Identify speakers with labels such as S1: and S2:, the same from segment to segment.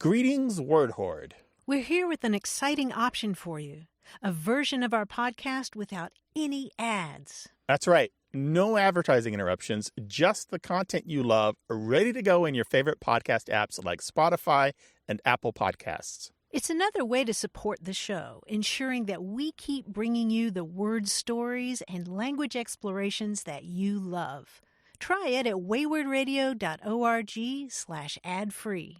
S1: Greetings, Word Horde.
S2: We're here with an exciting option for you, a version of our podcast without any ads.
S1: That's right. No advertising interruptions, just the content you love, ready to go in your favorite podcast apps like Spotify and Apple Podcasts.
S2: It's another way to support the show, ensuring that we keep bringing you the word stories and language explorations that you love. Try it at waywardradio.org/ad-free.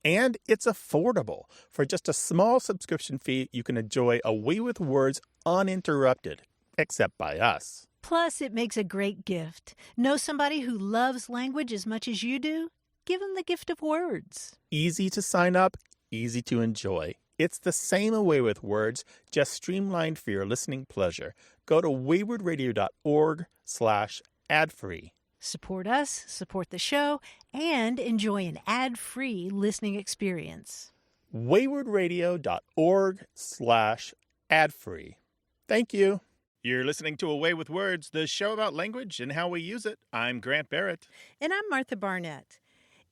S1: And it's affordable. For just a small subscription fee, you can enjoy A Way with Words uninterrupted, except by us.
S2: Plus, it makes a great gift. Know somebody who loves language as much as you do? Give them the gift of words.
S1: Easy to sign up, easy to enjoy. It's the same A Way with Words, just streamlined for your listening pleasure. Go to waywardradio.org/ad-free.
S2: Support us, support the show, and enjoy an ad-free listening experience.
S1: waywardradio.org/ad-free. Thank you. You're listening to A Way with Words, the show about language and how we use it. I'm Grant Barrett.
S2: And I'm Martha Barnett.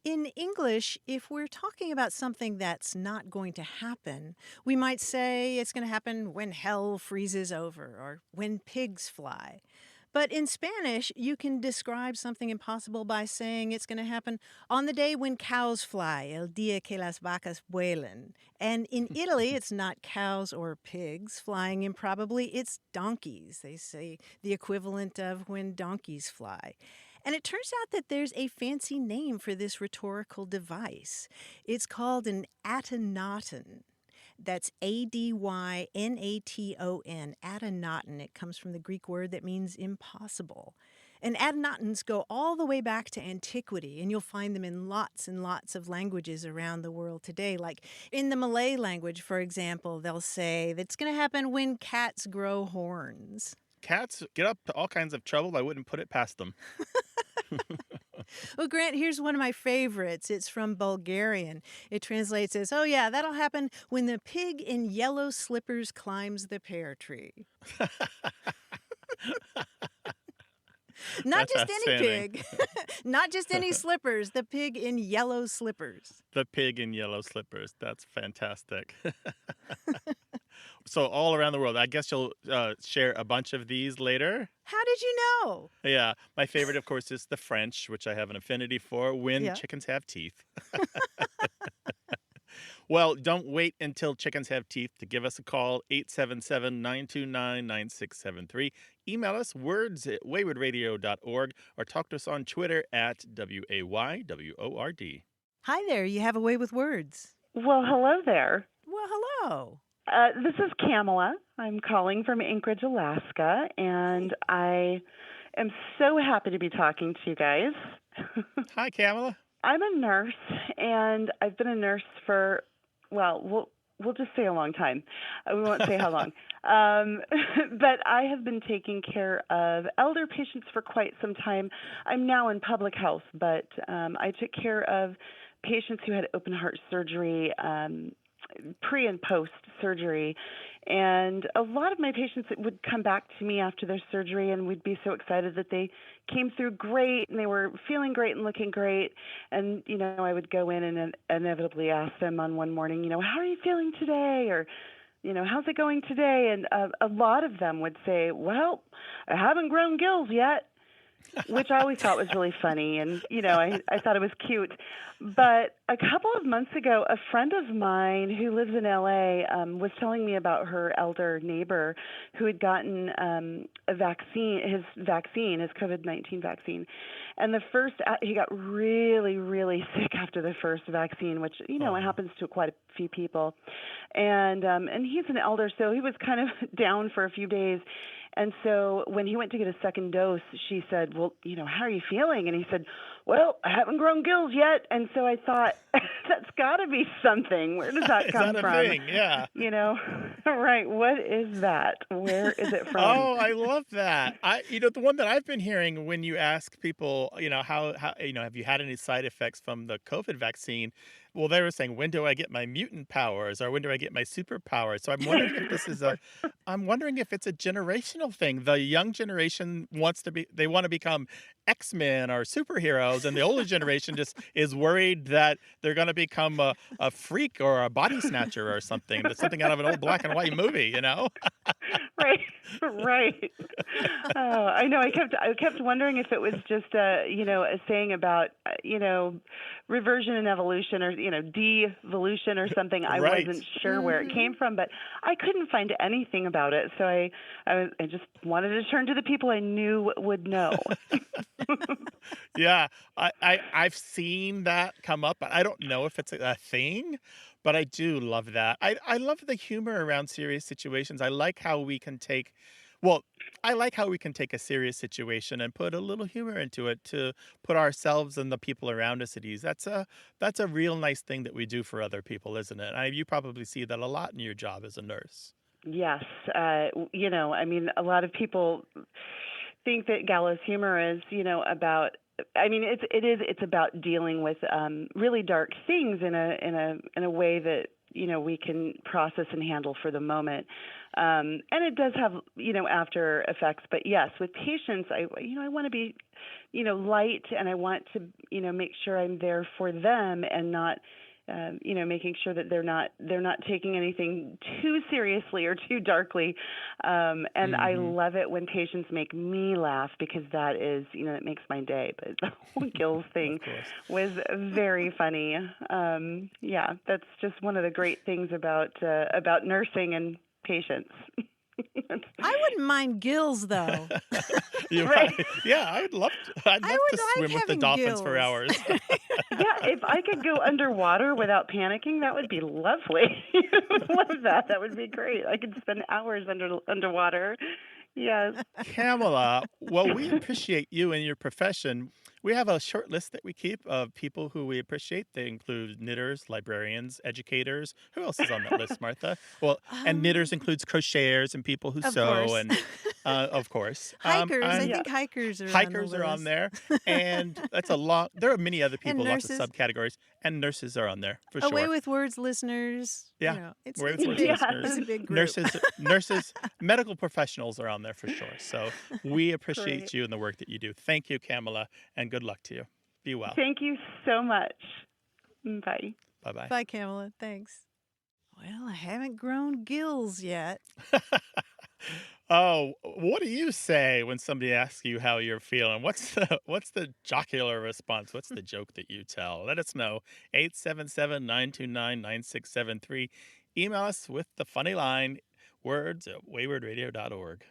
S2: In English, if we're talking about something that's not going to happen, we might say it's going to happen when hell freezes over or when pigs fly. But in Spanish, you can describe something impossible by saying it's going to happen on the day when cows fly, el día que las vacas vuelan. And in Italy, it's not cows or pigs flying improbably, it's donkeys. They say the equivalent of when donkeys fly. And it turns out that there's a fancy name for this rhetorical device. It's called an adynaton. That's adynaton, adynaton. It comes from the Greek word that means impossible. And adynatons go all the way back to antiquity, and you'll find them in lots and lots of languages around the world today. Like in the Malay language, for example, they'll say that's going to happen when cats grow horns.
S1: Cats get up to all kinds of trouble. I wouldn't put it past them.
S2: Well, Grant, here's one of my favorites. It's from Bulgarian. It translates as, oh, yeah, that'll happen when the pig in yellow slippers climbs the pear tree. Not just any pig. Not just any slippers. The pig in yellow slippers.
S1: The pig in yellow slippers. That's fantastic. So all around the world, I guess you'll share a bunch of these later.
S2: How did you know?
S1: Yeah. My favorite, of course, is the French, which I have an affinity for, when chickens have teeth. Well, don't wait until chickens have teeth to give us a call, 877-929-9673. Email us words@waywardradio.org or talk to us on Twitter at WAYWORD.
S2: Hi there. You have a way with words.
S3: Well, hello there.
S2: Well, hello.
S3: This is Kamala. I'm calling from Anchorage, Alaska, and I am so happy to be talking to you guys.
S1: Hi, Kamala.
S3: I'm a nurse, and I've been a nurse for, well, we'll just say a long time. We won't say how long. But I have been taking care of elder patients for quite some time. I'm now in public health, but I took care of patients who had open heart surgery, pre and post surgery, and a lot of my patients would come back to me after their surgery, and we'd be so excited that they came through great and they were feeling great and looking great. And I would go in and inevitably ask them on one morning, how are you feeling today, or how's it going today? And a lot of them would say, well, I haven't grown gills yet. Which I always thought was really funny, and I thought it was cute. But a couple of months ago, a friend of mine who lives in LA was telling me about her elder neighbor who had gotten his COVID-19 vaccine, and he got really, really sick after the first vaccine, which it happens to quite a few people, and he's an elder, so he was kind of down for a few days. And so when he went to get a second dose, she said, well, how are you feeling? And he said, well, I haven't grown gills yet. And so I thought, that's got to be something. Where does that come
S1: from?
S3: Is that a
S1: thing? Yeah.
S3: Right. What is that? Where is it from?
S1: Oh, I love that. The one that I've been hearing when you ask people, how have you had any side effects from the COVID vaccine? Well, they were saying, when do I get my mutant powers or when do I get my superpowers? So I'm wondering if it's a generational thing. The young generation they want to become X-Men or superheroes, and the older generation just is worried that they're going to become a freak or a body snatcher or something. That's something out of an old black and white movie, you know?
S3: Right, right. Oh, I know. I kept wondering if it was just a saying about reversion and evolution, or devolution or something. I
S1: Right.
S3: wasn't sure where it came from, but I couldn't find anything about it. So I just wanted to turn to the people I knew would know.
S1: Yeah, I've seen that come up. I don't know if it's a thing, but I do love that. I love the humor around serious situations. Well, I like how we can take a serious situation and put a little humor into it to put ourselves and the people around us at ease. That's a real nice thing that we do for other people, isn't it? You probably see that a lot in your job as a nurse.
S3: Yes, I mean, a lot of people think that gallows humor is, about. I mean, it's about dealing with really dark things in a way that we can process and handle for the moment, and it does have after effects. But yes, with patients, I want to be light, and I want to make sure I'm there for them and not. Making sure that they're not taking anything too seriously or too darkly, and I love it when patients make me laugh, because that is, it makes my day. But the whole gills thing was very funny. Yeah, that's just one of the great things about nursing and patients.
S2: I wouldn't mind gills, though.
S1: You're
S3: Right.
S1: right. Yeah, I'd love to swim with the
S2: having
S1: dolphins for
S2: gills.
S1: hours.
S3: Yeah, if I could go underwater without panicking, that would be lovely. Love that. That would be great. I could spend hours underwater. Yes.
S1: Kamala, well, we appreciate you and your profession. We have a short list that we keep of people who we appreciate. They include knitters, librarians, educators. Who else is on that list, Martha? Well, and knitters includes crocheters and people who
S2: Of
S1: sew,
S2: course.
S1: and of course,
S2: Hikers. I
S1: and
S3: Yeah.
S2: think hikers are
S1: hikers
S2: on the
S1: are on
S2: list.
S1: there, and that's a long. There are many other
S2: And
S1: people, lots of
S2: nurses.
S1: subcategories, and nurses are on there for
S2: Away
S1: sure.
S2: with Words listeners.
S1: Yeah,
S2: It's
S1: Away with
S2: a
S1: Words
S2: big,
S1: listeners.
S2: it's a big group.
S1: Nurses, medical professionals are on there for sure. So we appreciate
S3: Great.
S1: you and the work that you do. Thank you, Kamala, and good luck to you. Be well.
S3: Thank you so much. Bye.
S1: Bye-bye.
S2: Bye, Kamala. Thanks. Well, I haven't grown gills yet.
S1: Oh, what do you say when somebody asks you how you're feeling? What's the jocular response? What's the joke that you tell? Let us know. 877-929-9673. Email us with the funny line, words@waywardradio.org.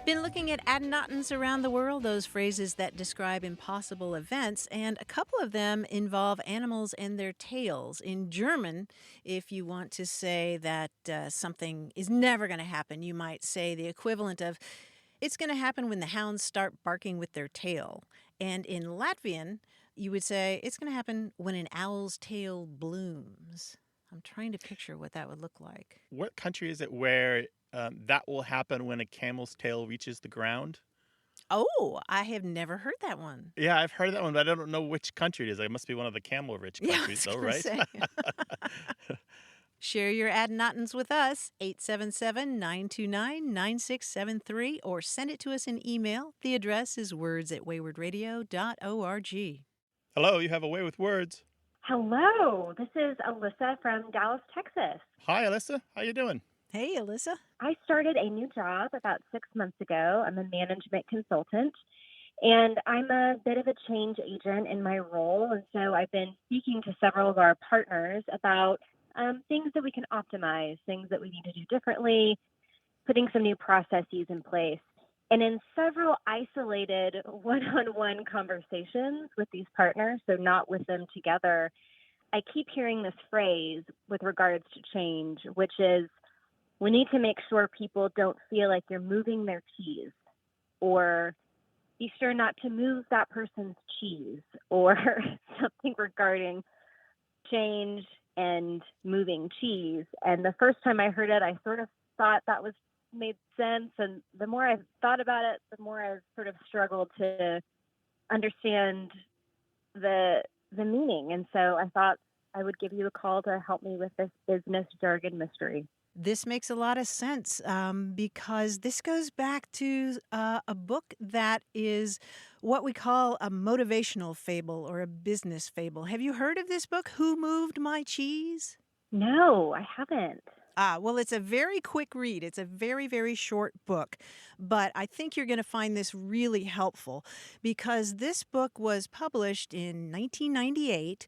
S2: Been looking at adynatons around the world, those phrases that describe impossible events, and a couple of them involve animals and their tails. In German, if you want to say that something is never going to happen, you might say the equivalent of, it's going to happen when the hounds start barking with their tail. And in Latvian, you would say, it's going to happen when an owl's tail blooms. I'm trying to picture what that would look like.
S1: What country is it where that will happen when a camel's tail reaches the ground?
S2: Oh, I have never heard that one.
S1: Yeah, I've heard that one, but I don't know which country it is. It must be one of the camel-rich countries, though, right?
S2: Say. Share your adynatons with us, 877-929-9673, or send it to us in email. The address is words@waywardradio.org.
S1: Hello, you have a way with words.
S4: Hello, this is Alyssa from Dallas, Texas.
S1: Hi, Alyssa. How you doing?
S2: Hey, Alyssa.
S4: I started a new job about 6 months ago. I'm a management consultant, and I'm a bit of a change agent in my role. And so I've been speaking to several of our partners about things that we can optimize, things that we need to do differently, putting some new processes in place. And in several isolated one-on-one conversations with these partners, so not with them together, I keep hearing this phrase with regards to change, which is, we need to make sure people don't feel like you're moving their cheese, or be sure not to move that person's cheese, or something regarding change and moving cheese. And the first time I heard it, I sort of thought that was made sense. And the more I've thought about it, the more I've sort of struggled to understand the meaning. And so I thought I would give you a call to help me with this business jargon mystery.
S2: This makes a lot of sense because this goes back to a book that is what we call a motivational fable or a business fable. Have you heard of this book, Who Moved My Cheese?
S4: No, I haven't.
S2: Well, it's a very quick read. It's a very, very short book, but I think you're going to find this really helpful because this book was published in 1998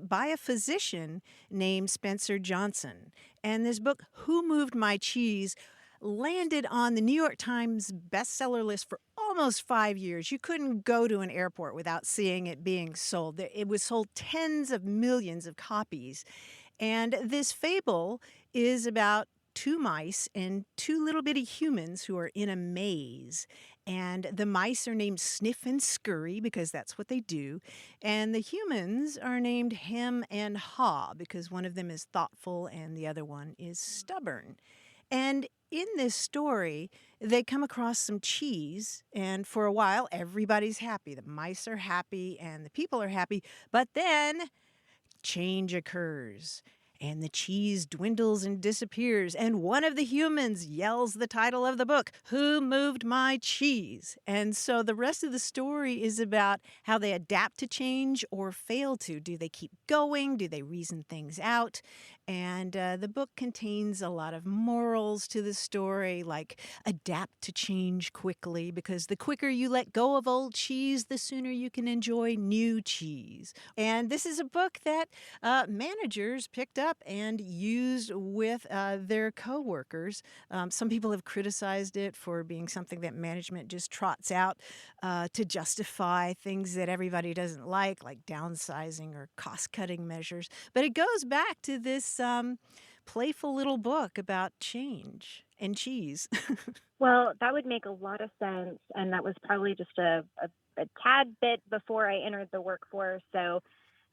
S2: by a physician named Spencer Johnson. And this book, Who Moved My Cheese, landed on the New York Times bestseller list for almost 5 years. You couldn't go to an airport without seeing it being sold. It was sold tens of millions of copies. And this fable is about two mice and two little bitty humans who are in a maze. And the mice are named Sniff and Scurry because that's what they do. And the humans are named Hem and Haw because one of them is thoughtful and the other one is stubborn. And in this story, they come across some cheese, and for a while, everybody's happy. The mice are happy and the people are happy. But then change occurs. And the cheese dwindles and disappears. And one of the humans yells the title of the book, Who Moved My Cheese? And so the rest of the story is about how they adapt to change or fail to. Do they keep going? Do they reason things out? And the book contains a lot of morals to the story, like adapt to change quickly, because the quicker you let go of old cheese, the sooner you can enjoy new cheese. And this is a book that managers picked up and used with their coworkers. Some people have criticized it for being something that management just trots out to justify things that everybody doesn't like downsizing or cost-cutting measures. But it goes back to this playful little book about change and cheese.
S4: Well, that would make a lot of sense. And that was probably just a tad bit before I entered the workforce. So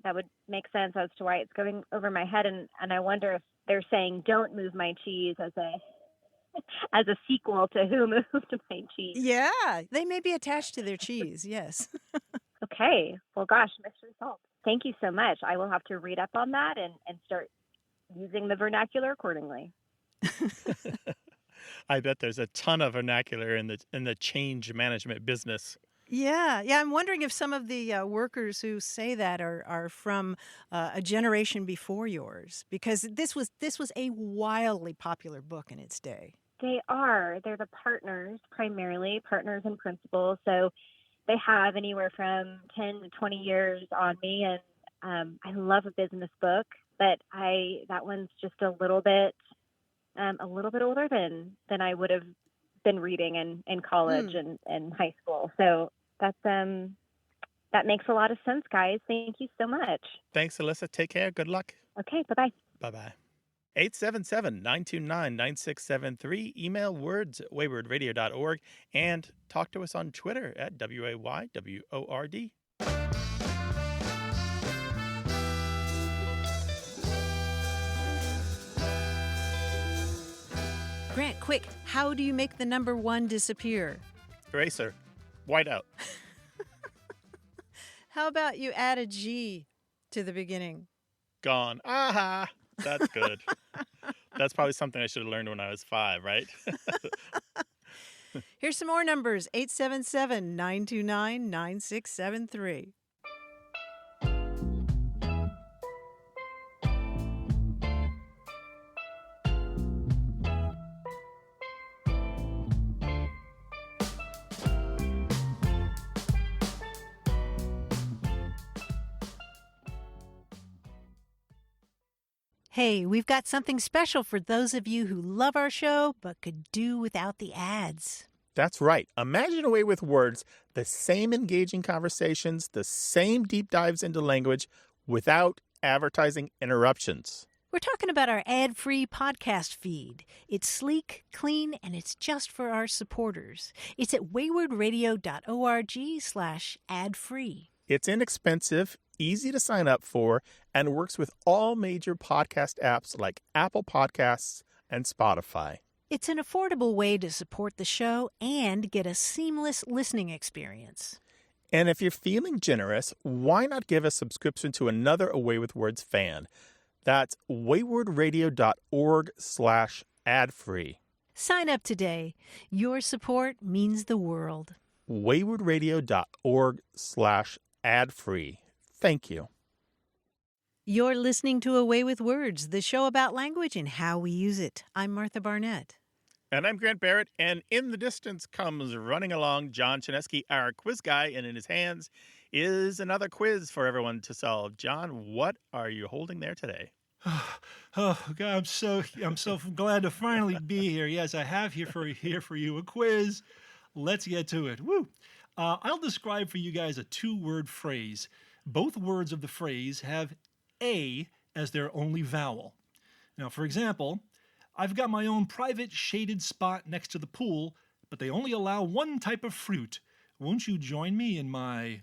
S4: that would make sense as to why it's going over my head. And I wonder if they're saying, don't move my cheese as a sequel to Who Moved My Cheese.
S2: Yeah, they may be attached to their cheese, yes.
S4: Okay. Well, gosh, mystery solved. Thank you so much. I will have to read up on that and start using the vernacular accordingly.
S1: I bet there's a ton of vernacular in the change management business.
S2: Yeah. I'm wondering if some of the workers who say that are from a generation before yours, because this was a wildly popular book in its day.
S4: They are. They're the partners, primarily partners and principals. So they have anywhere from 10 to 20 years on me, and I love a business book, but that one's just a little bit older than I would have been reading in college and high school. So that makes a lot of sense, guys. Thank you so much.
S1: Thanks, Alyssa. Take care. Good luck.
S4: Okay, bye-bye.
S1: Bye-bye. 877-929-9673. Email words@waywardradio.org and talk to us on Twitter at WAYWORD.
S2: Grant, quick, how do you make the number 1 disappear?
S1: Eraser. Whiteout.
S2: How about you add a G to the beginning?
S1: Gone. Aha! That's good. That's probably something I should have learned when I was 5, right?
S2: Here's some more numbers, 877-929-9673. Hey, we've got something special for those of you who love our show but could do without the ads.
S1: That's right. Imagine a way with words, the same engaging conversations, the same deep dives into language without advertising interruptions.
S2: We're talking about our ad-free podcast feed. It's sleek, clean, and it's just for our supporters. It's at waywardradio.org/ad-free.
S1: It's inexpensive, easy to sign up for, and works with all major podcast apps like Apple Podcasts and Spotify.
S2: It's an affordable way to support the show and get a seamless listening experience.
S1: And if you're feeling generous, why not give a subscription to another Away with Words fan? That's waywardradio.org/ad-free.
S2: Sign up today. Your support means the world.
S1: waywardradio.org/ad-free. Thank you.
S2: You're listening to Away with Words, the show about language and how we use it. I'm Martha Barnett.
S1: And I'm Grant Barrett, and in the distance comes running along John Chinesky, our quiz guy, and in his hands is another quiz for everyone to solve. John, what are you holding there today?
S5: Oh God, I'm so glad to finally be here. Yes, I have here for you a quiz. Let's get to it. Woo! I'll describe for you guys a two-word phrase. Both words of the phrase have A as their only vowel. Now, for example, I've got my own private shaded spot next to the pool, but they only allow one type of fruit. Won't you join me in my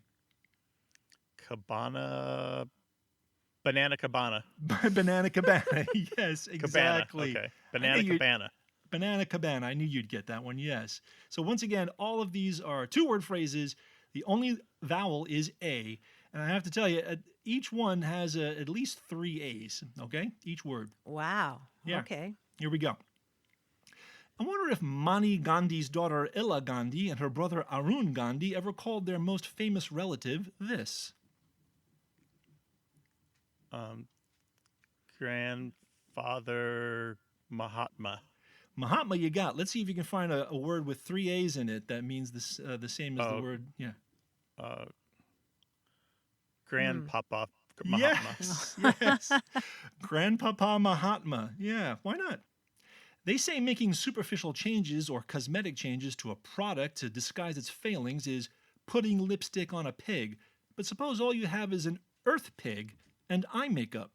S1: Banana cabana.
S5: banana cabana? Yes, exactly.
S1: Cabana. Okay. Banana cabana.
S5: Banana cabana. I knew you'd get that one, yes. So once again, all of these are two-word phrases. The only vowel is A. And I have to tell you, each one has at least 3 A's, okay? Each word.
S2: Wow.
S5: Yeah.
S2: Okay.
S5: Here we go. I wonder if Mani Gandhi's daughter Ella Gandhi and her brother Arun Gandhi ever called their most famous relative this.
S1: Grandfather Mahatma.
S5: Mahatma you got. Let's see if you can find a word with 3 A's in it that means this, the same as the word, yeah.
S1: Grandpapa Mahatma.
S5: Yes, yes. Grandpapa Mahatma. Yeah, why not? They say making superficial changes or cosmetic changes to a product to disguise its failings is putting lipstick on a pig. But suppose all you have is an earth pig and eye makeup.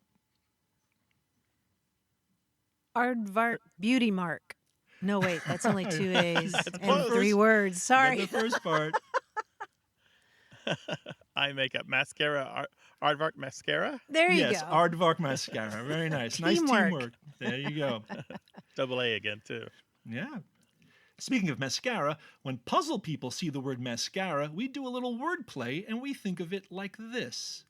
S2: Aardvark Beauty Mark. No, wait, that's only 2 A's and
S1: close.
S2: 3 words. Sorry.
S5: The first part.
S1: Eye makeup. Mascara. Aardvark mascara.
S2: There you
S5: Yes,
S2: go.
S5: Aardvark mascara. Very nice. Nice teamwork. There you go.
S1: Double A again, too.
S5: Yeah. Speaking of mascara, when puzzle people see the word mascara, we do a little wordplay and we think of it like this.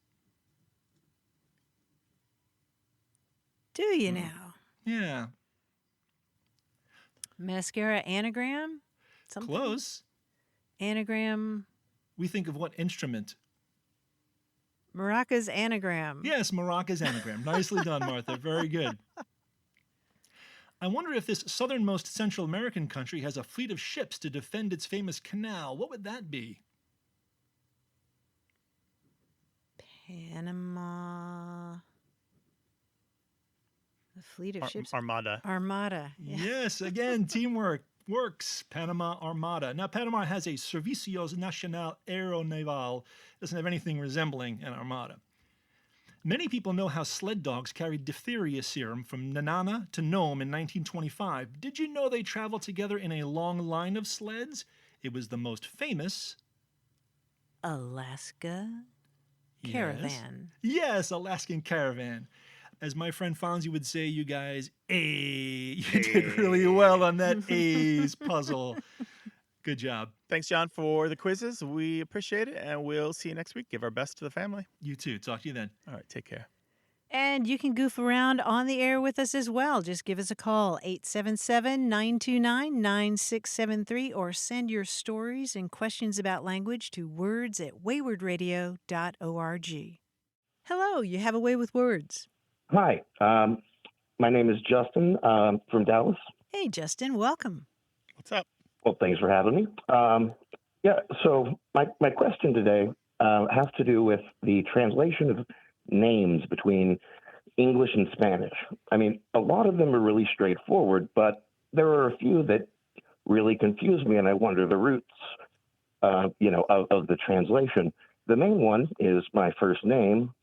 S2: Do you now?
S5: Yeah.
S2: Mascara anagram? Something?
S5: Close.
S2: Anagram.
S5: We think of what instrument?
S2: Maracas anagram.
S5: Yes, maracas anagram. Nicely done, Martha. Very good. I wonder if this southernmost Central American country has a fleet of ships to defend its famous canal. What would that be?
S2: Panama. The fleet of ships.
S1: Armada.
S2: Armada. Yeah.
S5: Yes, again, teamwork works. Panama Armada. Now, Panama has a Servicios Nacional Aeronaval. Doesn't have anything resembling an armada. Many people know how sled dogs carried diphtheria serum from Nanana to Nome in 1925. Did you know they traveled together in a long line of sleds? It was the most famous
S2: Alaska caravan.
S5: Yes, Alaskan caravan. As my friend Fonzie would say, you guys, you did really well on that A's puzzle. Good job.
S1: Thanks, John, for the quizzes. We appreciate it, and we'll see you next week. Give our best to the family.
S5: You too. Talk to you then.
S1: All right, take care.
S2: And you can goof around on the air with us as well. Just give us a call, 877-929-9673, or send your stories and questions about language to words@waywardradio.org. Hello, you have a way with words.
S6: Hi, my name is Justin from Dallas.
S2: Hey, Justin, welcome.
S1: What's up?
S6: Well, thanks for having me. So my question today has to do with the translation of names between English and Spanish. I mean, a lot of them are really straightforward, but there are a few that really confuse me, and I wonder the roots, of the translation. The main one is my first name,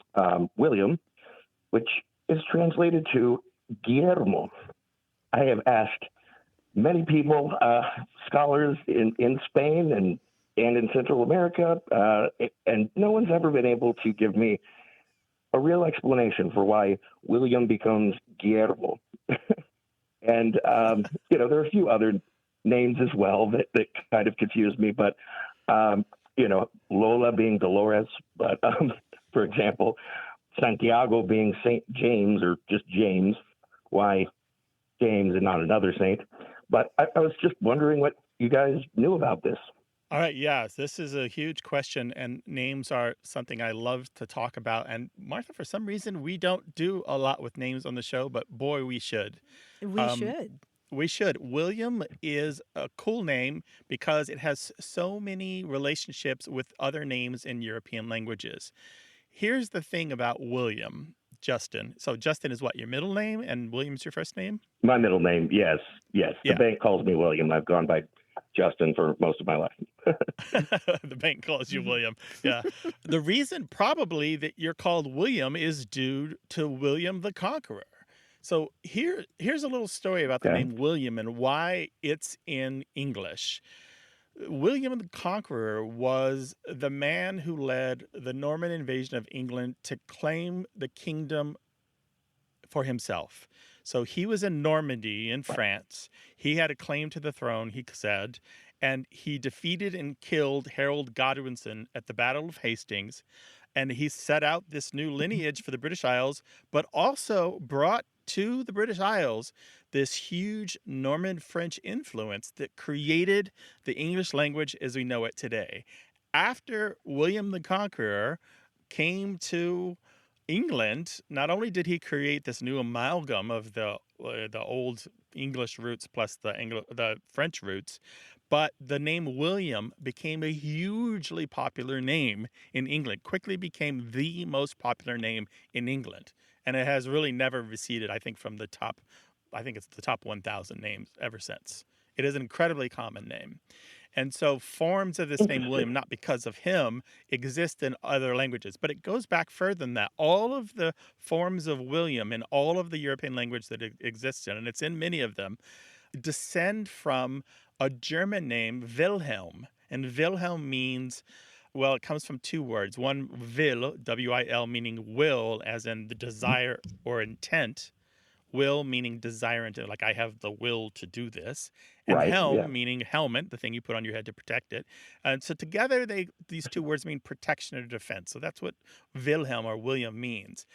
S6: William, which is translated to Guillermo. I have asked many people, scholars in Spain and in Central America, and no one's ever been able to give me a real explanation for why William becomes Guillermo. And, there are a few other names as well that kind of confuse me, but, Lola being Dolores, but, for example, Santiago being St. James or just James, why James and not another saint? But I was just wondering what you guys knew about this.
S1: All right, yes, this is a huge question, and names are something I love to talk about. And Martha, for some reason, we don't do a lot with names on the show, but boy, we should.
S2: We
S1: Um,
S2: should.
S1: we should. William is a cool name because it has so many relationships with other names in European languages. Here's the thing about William, Justin. So Justin is what, your middle name, and William's your first name?
S6: My middle name, yes. The
S1: Yeah.
S6: bank calls me William. I've gone by Justin for most of my life.
S1: The bank calls you William. Yeah. The reason probably that you're called William is due to William the Conqueror. So here's a little story about the
S6: Okay.
S1: name William and why it's in English. William the Conqueror was the man who led the Norman invasion of England to claim the kingdom for himself. So he was in Normandy in France. He had a claim to the throne, he said, and he defeated and killed Harold Godwinson at the Battle of Hastings. And he set out this new lineage for the British Isles, but also brought to the British Isles this huge Norman French influence that created the English language as we know it today. After William the Conqueror came to England, not only did he create this new amalgam of the old English roots plus the French roots, but the name William became a hugely popular name in England, quickly became the most popular name in England. And it has really never receded, I think, from the top, I think it's the top 1,000 names ever since. It is an incredibly common name. And so forms of this name William, not because of him, exist in other languages. But it goes back further than that. All of the forms of William in all of the European language that it exists in, and it's in many of them, descend from a German name, Wilhelm. And Wilhelm means, well, it comes from two words. One, will, W-I-L, meaning will, as in the desire or intent. Will meaning desire, and like I have the will to do this, and
S6: Right,
S1: helm
S6: yeah.
S1: meaning helmet, the thing you put on your head to protect it. And so together, these two words mean protection or defense. So that's what Wilhelm or William means.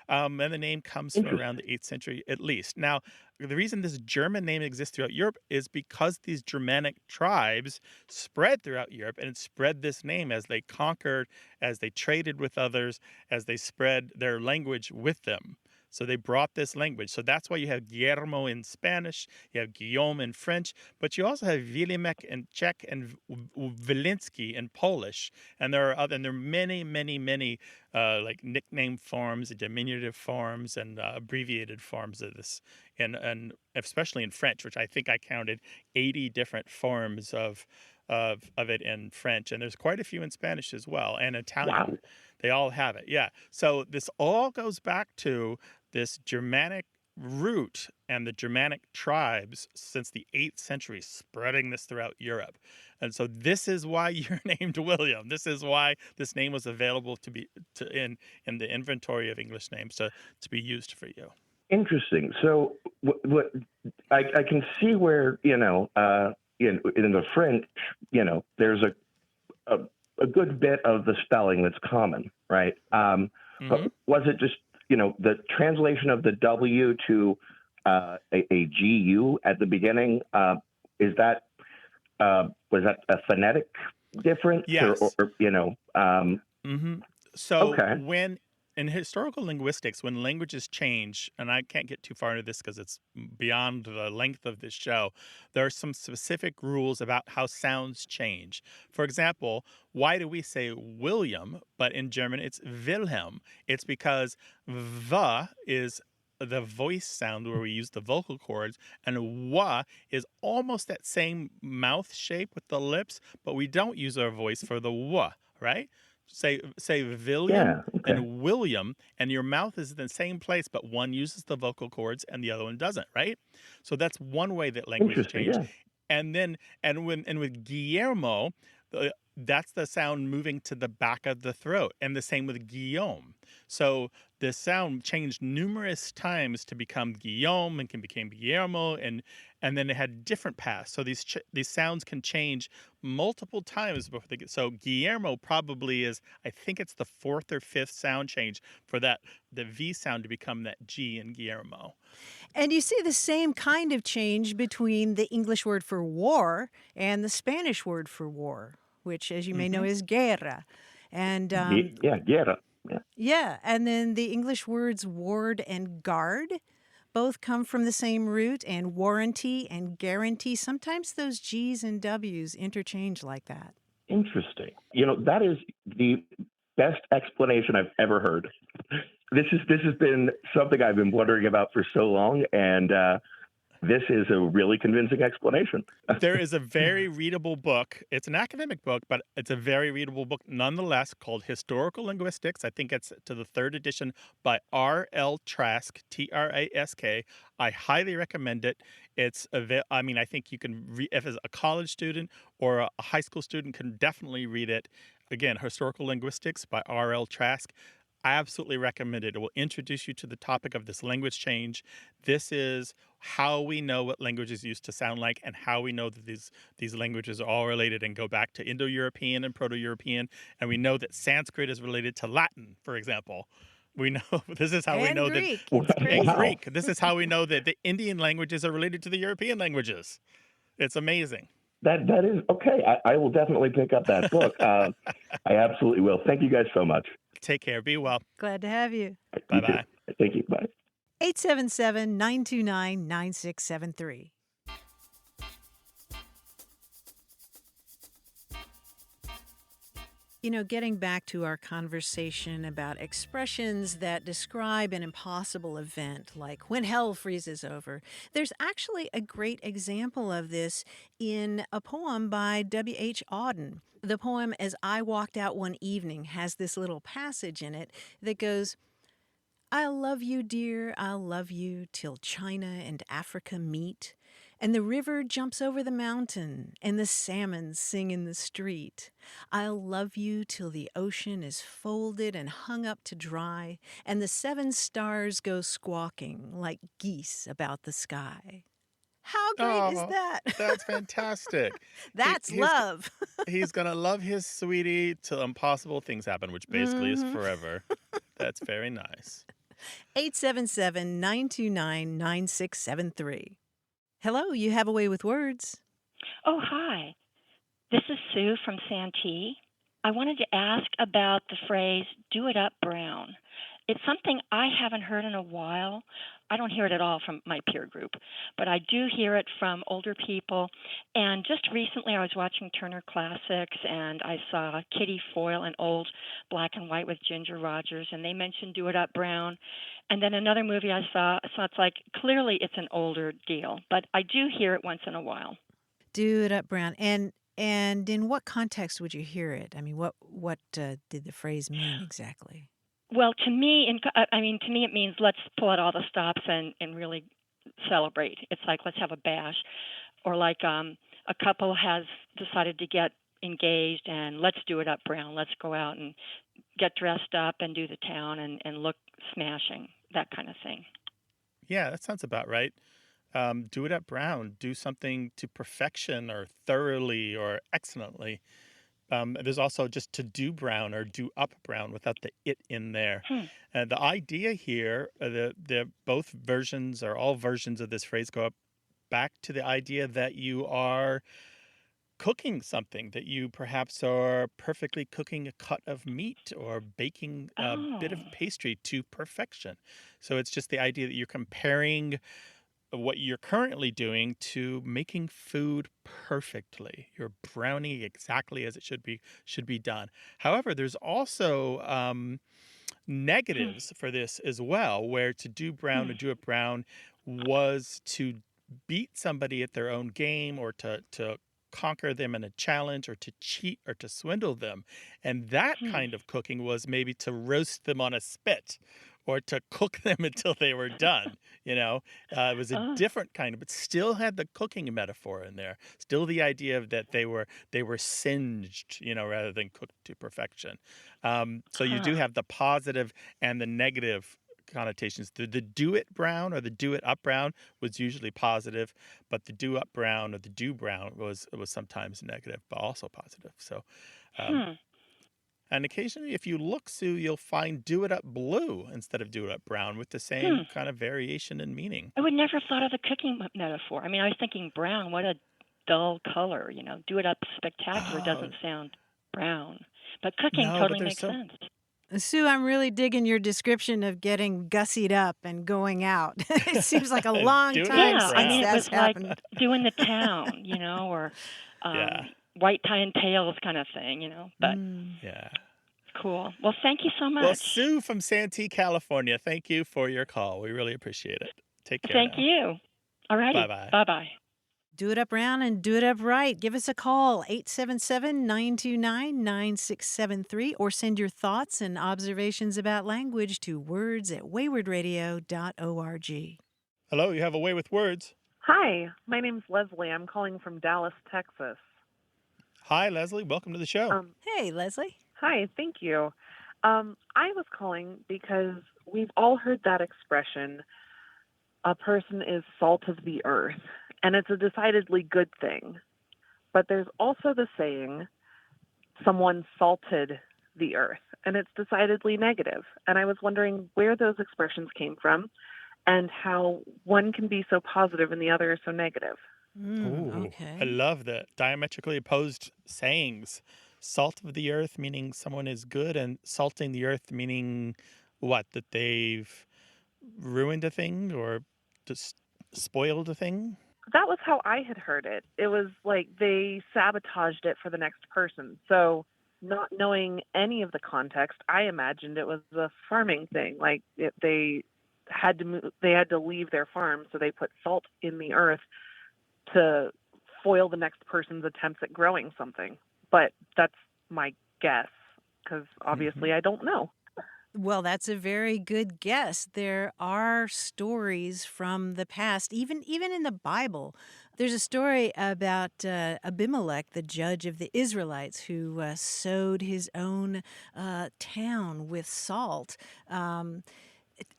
S1: And the name comes from around the 8th century at least. Now, the reason this German name exists throughout Europe is because these Germanic tribes spread throughout Europe and spread this name as they conquered, as they traded with others, as they spread their language with them. So they brought this language. So that's why you have Guillermo in Spanish, you have Guillaume in French, but you also have Wilemek in Czech and Wilinski in Polish. And there are many, many, many like nickname forms, diminutive forms, and abbreviated forms of this. And especially in French, which I think I counted 80 different forms of it in French. And there's quite a few in Spanish as well, and Italian.
S6: Wow.
S1: They all have it. Yeah. So this all goes back to this Germanic root and the Germanic tribes since the 8th century spreading this throughout Europe. And so this is why you're named William. This is why this name was available in the inventory of English names to be used for you.
S6: Interesting. So what I can see where, in the French, there's a good bit of the spelling that's common, right? But was it just, the translation of the W to a GU at the beginning? Was that a phonetic difference?
S1: Yes. So
S6: Okay.
S1: when in historical linguistics, when languages change, and I can't get too far into this because it's beyond the length of this show, there are some specific rules about how sounds change. For example, why do we say William, but in German it's Wilhelm? It's because V is the voice sound where we use the vocal cords, and wa is almost that same mouth shape with the lips, but we don't use our voice for the wa, right? Say William
S6: Yeah, okay.
S1: and William, and your mouth is in the same place, but one uses the vocal cords and the other one doesn't, right? So that's one way that language
S6: Interesting,
S1: change.
S6: yeah.
S1: And with Guillermo, that's the sound moving to the back of the throat. And the same with Guillaume. So the sound changed numerous times to become Guillaume and can become Guillermo, and then it had different paths. So these sounds can change multiple times before they get. So Guillermo probably is, I think it's the fourth or fifth sound change for the V sound to become that G in Guillermo.
S2: And you see the same kind of change between the English word for war and the Spanish word for war, which, as you may know, is guerra. And
S6: Guerra.
S2: yeah, and then the English words ward and guard both come from the same root, and warranty and guarantee. Sometimes those G's and W's interchange like that.
S6: Interesting. That is the best explanation I've ever heard. This has been something I've been wondering about for so long, and this is a really convincing explanation.
S1: There is a very readable book. It's an academic book, but it's a very readable book nonetheless called Historical Linguistics. I think it's to the third edition by R.L. Trask, Trask. I highly recommend it. I think you can read, if as a college student or a high school student can definitely read it. Again, Historical Linguistics by R.L. Trask. I absolutely recommend it. It will introduce you to the topic of this language change. This is how we know what languages used to sound like and how we know that these languages are all related and go back to Indo-European and Proto-European. And we know that Sanskrit is related to Latin, for example. We know this is how we know
S2: Greek.
S1: that Greek. This is how we know that the Indian languages are related to the European languages. It's amazing.
S6: That is okay. I will definitely pick up that book. I absolutely will. Thank you guys so much.
S1: Take care. Be well.
S2: Glad to have you.
S1: Bye-bye.
S6: Thank you. Bye.
S2: 877-929-9673. Getting back to our conversation about expressions that describe an impossible event, like when hell freezes over, there's actually a great example of this in a poem by W.H. Auden. The poem As I Walked Out One Evening has this little passage in it that goes, I'll love you, dear, I'll love you till China and Africa meet, and the river jumps over the mountain, and the salmon sing in the street. I'll love you till the ocean is folded and hung up to dry, and the 7 stars go squawking like geese about the sky. How great is that?
S1: That's fantastic.
S2: That's love.
S1: He's going to love his sweetie till impossible things happen, which basically is forever. That's very nice.
S2: 877-929-9673. Hello, you have a way with words.
S7: Oh, hi. This is Sue from Santee. I wanted to ask about the phrase, do it up brown. It's something I haven't heard in a while. I don't hear it at all from my peer group, but I do hear it from older people. And just recently I was watching Turner Classics, and I saw Kitty Foyle in old black and white with Ginger Rogers, and they mentioned Do It Up Brown. And then another movie I saw, so it's like clearly it's an older deal, but I do hear it once in a while.
S2: Do it up brown. And in what context would you hear it? I mean, what did the phrase mean exactly?
S7: Well, to me, it means let's pull out all the stops and really celebrate. It's like let's have a bash, or like a couple has decided to get engaged and let's do it up brown. Let's go out and get dressed up and do the town and look smashing, that kind of thing.
S1: Yeah, that sounds about right. Do it up brown. Do something to perfection or thoroughly or excellently. There's also just to do brown or do up brown without the it in there. The idea here, the both versions or all versions of this phrase go up back to the idea that you are cooking something, that you perhaps are perfectly cooking a cut of meat or baking a bit of pastry to perfection. So it's just the idea that you're comparing what you're currently doing to making food perfectly. You're browning exactly as it should be done. However, there's also negatives for this as well, where to do brown or do it brown was to beat somebody at their own game or to conquer them in a challenge or to cheat or to swindle them. And that kind of cooking was maybe to roast them on a spit or to cook them until they were done. It was a
S7: Oh,
S1: different kind, but still had the cooking metaphor in there. Still the idea of that they were singed, rather than cooked to perfection. So you do
S7: huh.
S1: have the positive and the negative connotations. The do it brown or the do it up brown was usually positive, but the do up brown or the do brown was sometimes negative, but also positive. So, um,
S7: Hmm.
S1: and occasionally, if you look, Sue, you'll find do it up blue instead of do it up brown with the
S7: Hmm.
S1: same kind of variation in meaning.
S7: I would never have thought of the cooking metaphor. I mean, I was thinking brown. What a dull color, Do it up spectacular
S1: Oh,
S7: doesn't sound brown, but cooking
S1: no, but
S7: totally
S1: there's
S7: makes
S1: so
S7: sense.
S2: Sue, I'm really digging your description of getting gussied up and going out. It seems like a long
S1: doing it
S2: time
S7: Yeah, I
S2: since
S7: mean,
S1: brown.
S7: it was
S2: that's
S7: like
S2: happened.
S7: doing the town, or
S1: Yeah,
S7: white tie and tails kind of thing, But
S2: Mm.
S1: yeah.
S7: cool. Well, thank you so
S1: Well,
S7: much.
S1: Sue from Santee, California, thank you for your call. We really appreciate it. Take care
S7: Thank
S1: now.
S7: you. All
S1: Bye
S7: righty.
S1: bye.
S7: Bye bye.
S2: Do it up round and do it up right. Give us a call, 877-929-9673, or send your thoughts and observations about language to words@waywardradio.org.
S1: Hello, you have a way with words.
S8: Hi, my name's Leslie. I'm calling from Dallas, Texas.
S1: Hi, Leslie. Welcome to the show.
S2: Hey, Leslie.
S8: Hi, thank you. I was calling because we've all heard that expression, a person is salt of the earth, and it's a decidedly good thing. But there's also the saying, someone salted the earth, and it's decidedly negative. And I was wondering where those expressions came from and how one can be so positive and the other is so negative.
S1: Ooh, I
S2: Okay.
S1: love the diametrically opposed sayings. Salt of the earth meaning someone is good, and salting the earth meaning what? That they've ruined a thing or just spoiled a thing?
S8: That was how I had heard it. It was like they sabotaged it for the next person. So, not knowing any of the context, I imagined it was a farming thing. Like they had to they had to leave their farm, so they put salt in the earth to foil the next person's attempts at growing something. But that's my guess, because obviously I don't know.
S2: Well, that's a very good guess. There are stories from the past, even in the Bible. There's a story about Abimelech, the judge of the Israelites, who sowed his own town with salt.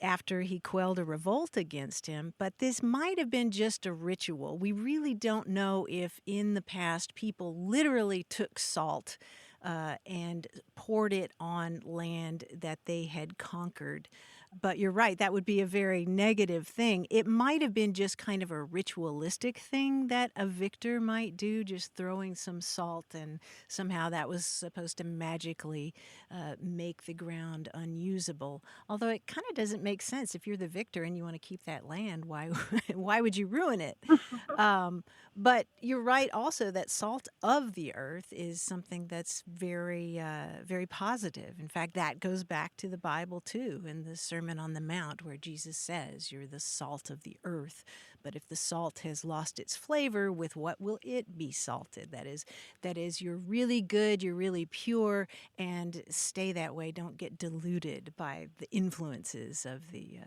S2: After he quelled a revolt against him. But this might have been just a ritual. We really don't know if in the past people literally took salt and poured it on land that they had conquered. But you're right, that would be a very negative thing. It might have been just kind of a ritualistic thing that a victor might do, just throwing some salt, and somehow that was supposed to magically make the ground unusable. Although it kind of doesn't make sense. If you're the victor and you want to keep that land, why why would you ruin it? But you're right also that salt of the earth is something that's very, very positive. In fact, that goes back to the Bible too, in the Sermon on the Mount, where Jesus says, "You're the salt of the earth. But if the salt has lost its flavor, with what will it be salted?" That is, you're really good, you're really pure, and stay that way. Don't get diluted by the influences of the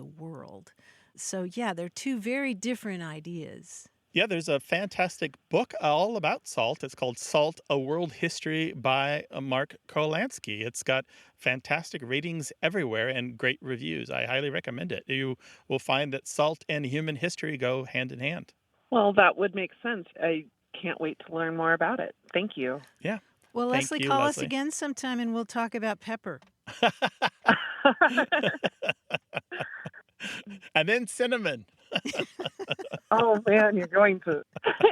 S2: world. So yeah, they're two very different ideas.
S1: Yeah, there's a fantastic book all about salt. It's called Salt, A World History by Mark Kolansky. It's got fantastic ratings everywhere and great reviews. I highly recommend it. You will find that salt and human history go hand in hand.
S8: Well, that would make sense. I can't wait to learn more about it. Thank you.
S1: Yeah.
S2: Well,
S1: Thank
S2: Leslie,
S1: you,
S2: call us
S1: Leslie.
S2: again sometime and we'll talk about pepper.
S1: And then cinnamon.
S8: Oh, man, you're going to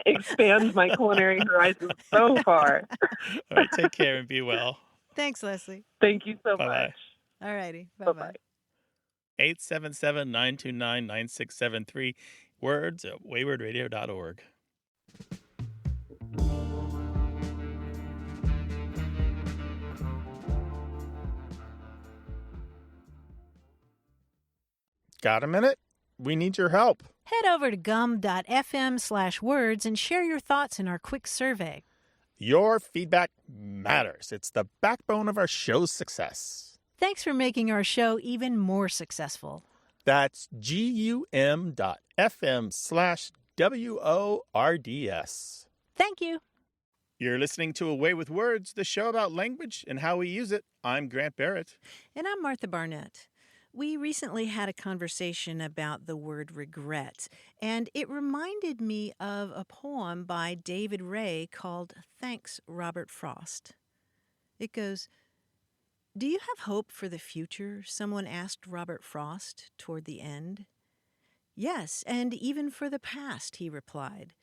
S8: expand my culinary horizons so far.
S1: All right, take care and be well.
S2: Thanks, Leslie.
S8: Thank you so
S1: Bye-bye.
S8: much.
S2: All righty.
S8: Bye-bye.
S1: 877-929-9673. Words at waywardradio.org. Got a minute? We need your help.
S2: Head over to gum.fm/words and share your thoughts in our quick survey.
S1: Your feedback matters. It's the backbone of our show's success.
S2: Thanks for making our show even more successful.
S1: That's gum.fm/WORDS.
S2: Thank you.
S1: You're listening to Away with Words, the show about language and how we use it. I'm Grant Barrett.
S2: And I'm Martha Barnett. We recently had a conversation about the word regret, and it reminded me of a poem by David Ray called Thanks, Robert Frost. It goes, "Do you have hope for the future?" someone asked Robert Frost toward the end. "Yes, and even for the past," he replied.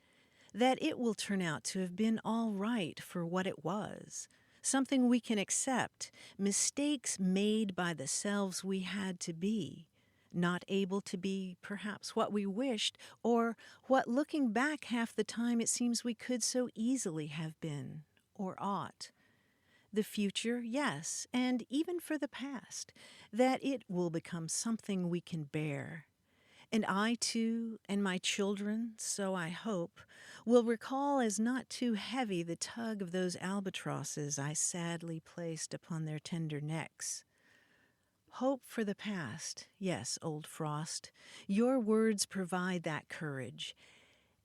S2: "That it will turn out to have been all right for what it was. Something we can accept, mistakes made by the selves we had to be, not able to be perhaps what we wished, or what looking back half the time it seems we could so easily have been, or ought. The future, yes, and even for the past, that it will become something we can bear. And I, too, and my children, so I hope, will recall as not too heavy the tug of those albatrosses I sadly placed upon their tender necks. Hope for the past, yes, old Frost, your words provide that courage,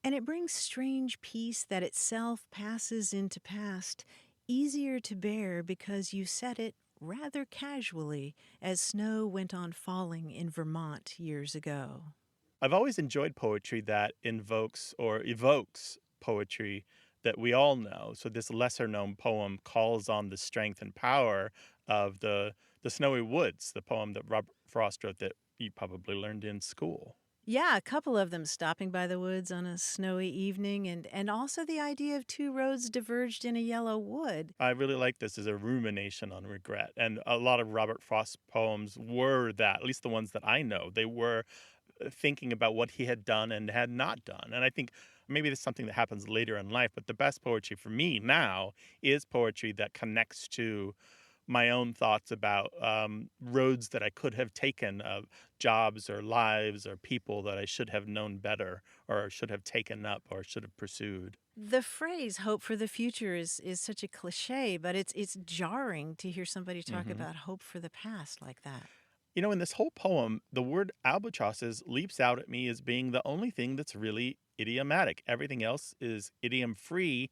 S2: and it brings strange peace that itself passes into past, easier to bear because you said it rather casually as snow went on falling in Vermont years ago."
S1: I've always enjoyed poetry that invokes or evokes poetry that we all know. So this lesser-known poem calls on the strength and power of the Snowy Woods, the poem that Robert Frost wrote that you probably learned in school.
S2: Yeah, a couple of them stopping by the woods on a snowy evening, and also the idea of two roads diverged in a yellow wood.
S1: I really like this as a rumination on regret. And a lot of Robert Frost's poems were that, at least the ones that I know, they were thinking about what he had done and had not done. And I think maybe it's something that happens later in life, but the best poetry for me now is poetry that connects to my own thoughts about roads that I could have taken, of jobs or lives or people that I should have known better or should have taken up or should have pursued.
S2: The phrase "hope for the future" is such a cliche, but it's jarring to hear somebody talk about hope for the past like that.
S1: You know, in this whole poem, the word albatrosses leaps out at me as being the only thing that's really idiomatic. Everything else is idiom-free.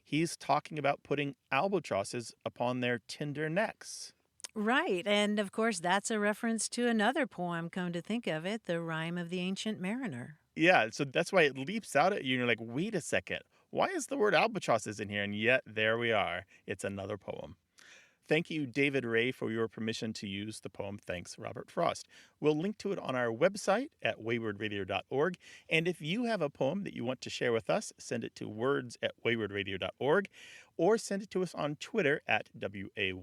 S1: He's talking about putting albatrosses upon their tender necks.
S2: Right, and of course that's a reference to another poem, come to think of it, The Rime of the Ancient Mariner.
S1: Yeah, so that's why it leaps out at you and you're like, wait a second, why is the word albatrosses in here? And yet, there we are. It's another poem. Thank you, David Ray, for your permission to use the poem Thanks, Robert Frost. We'll link to it on our website at waywardradio.org. And if you have a poem that you want to share with us, send it to words@waywardradio.org or send it to us on Twitter at WAYWORD.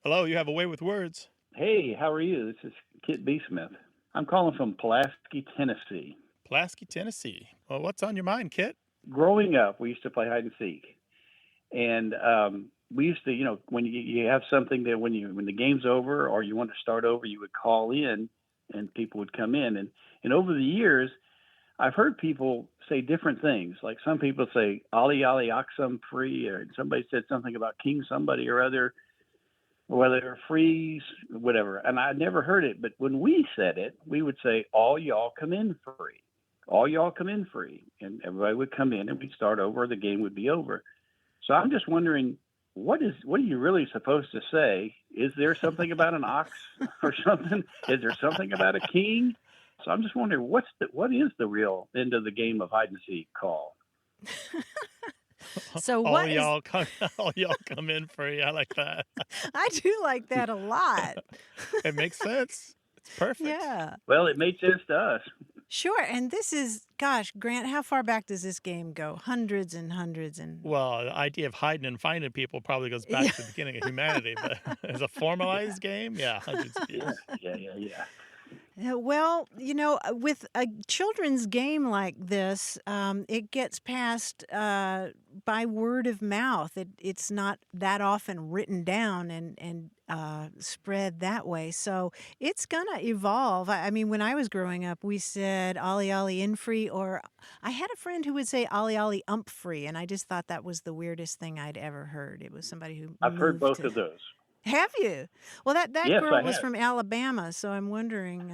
S1: Hello, you have a way with words.
S9: Hey, how are you? This is Kit B. Smith. I'm calling from Pulaski, Tennessee.
S1: Pulaski, Tennessee. Well, what's on your mind, Kit?
S9: Growing up, we used to play hide and seek. And we used to, when you have something that when the game's over or you want to start over, you would call in and people would come in. And over the years, I've heard people say different things. Like some people say, "Ali Ali Oxum free," or somebody said something about King somebody or other, whether they're free, whatever. And I never heard it. But when we said it, we would say, "All y'all come in free. All y'all come in free." And everybody would come in and we'd start over. The game would be over. So I'm just wondering, what are you really supposed to say? Is there something about an ox or something? Is there something about a king? So I'm just wondering, what is the real end of the game of hide and seek call?
S2: So
S1: all
S2: what
S1: y'all come in free. I like that.
S2: I do like that a lot.
S1: It makes sense. It's perfect.
S2: Yeah.
S9: Well, it made sense to us.
S2: Sure, and this is, gosh, Grant, how far back does this game go? Hundreds and hundreds and...
S1: Well, the idea of hiding and finding people probably goes back to the beginning of humanity, but as a formalized game, yeah, hundreds of years.
S9: Yeah.
S2: Well, with a children's game like this, it gets passed by word of mouth. It's not that often written down and spread that way. So it's going to evolve. I mean, when I was growing up, we said "Ollie Ollie in free," or I had a friend who would say "Ollie Ollie free," and I just thought that was the weirdest thing I'd ever heard. It was somebody who
S9: I've heard
S2: moved
S9: both
S2: to-
S9: of those.
S2: Have you? Well, that
S9: Yes,
S2: girl
S9: I
S2: was
S9: have.
S2: from Alabama, so I'm wondering.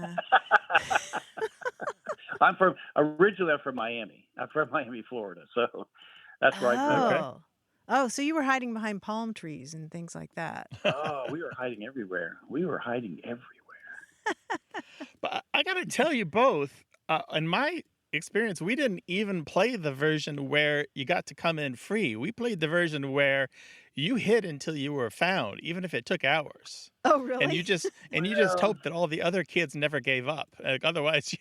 S9: Originally I'm from Miami. I'm from Miami, Florida. So that's where I grew up.
S1: Okay.
S2: Oh, so you were hiding behind palm trees and things like that.
S9: Oh, we were hiding everywhere. We were hiding everywhere.
S1: But I got to tell you both, in my experience, we didn't even play the version where you got to come in free. We played the version where you hid until you were found, even if it took hours.
S2: Oh,
S1: And
S2: really?
S1: you just
S9: Well,
S1: hoped that all the other kids never gave up. Like, otherwise,